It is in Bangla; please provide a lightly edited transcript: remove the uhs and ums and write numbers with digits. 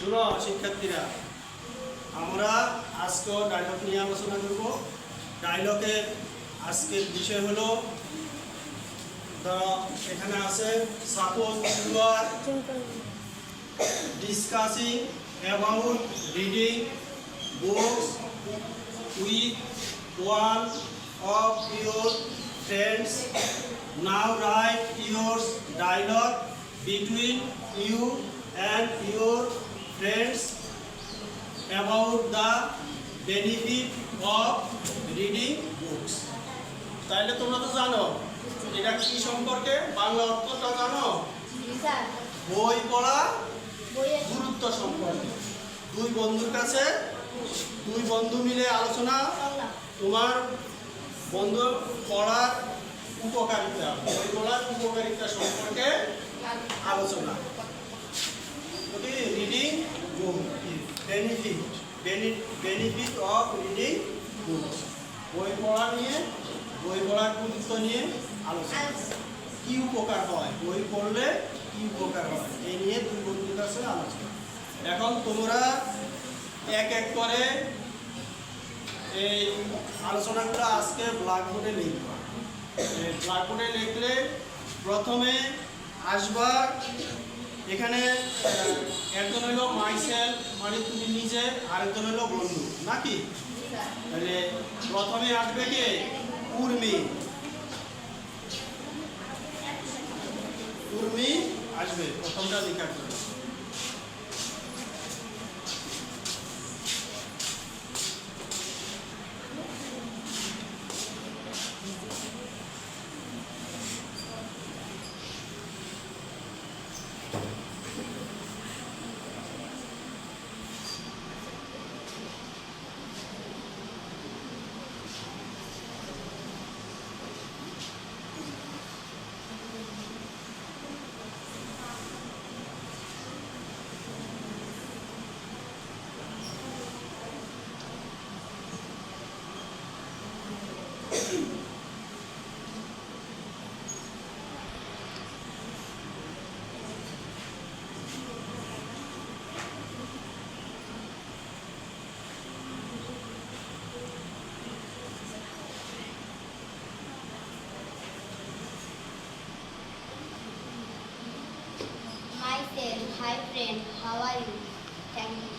শুনো শিক্ষার্থীরা, আমরা আজকেও ডায়লগ নিয়ে আলোচনা করব। ডায়লগের আজকের বিষয় হলো, এখানে আছে suppose you are discussing about reading books with one of your friends. Now write your dialogue between you and your friends about the benefit of reading books. তাহলে তোমরা তো জানো এটা কি সম্পর্কে, বাংলা অর্থটা জানো? বই পড়া গুরুত্ব সম্পর্কে। দুই বন্ধুর কাছে দুই বন্ধু মিলে আলোচনা, তোমার বন্ধু পড়ার উপকারিতা, বই পড়ার উপকারিতা সম্পর্কে আলোচনা। Reading book benefit of reading book, বই পড়া নিয়ে, বই পড়ার গুরুত্ব নিয়ে আলোচনা। কি উপকার হয়, বই পড়লে কি উপকার হয়, এই নিয়ে দুই বন্ধুর কাছে আলোচনা। এখন তোমরা এক এক করে এই আলোচনাগুলো আজকে ব্ল্যাকবোর্ডে লিখবা। ব্ল্যাকবোর্ডে লিখলে প্রথমে আসবা, এখানে একজন হলো মাইসেল মানে তুমি নিজে, আরেকজন হলো বন্ধু নাকি? তাহলে প্রথমে আসবে কে? উর্মি। উর্মি আসবে প্রথমটা লেখার জন্য। Hi friend, how are you? Thank you.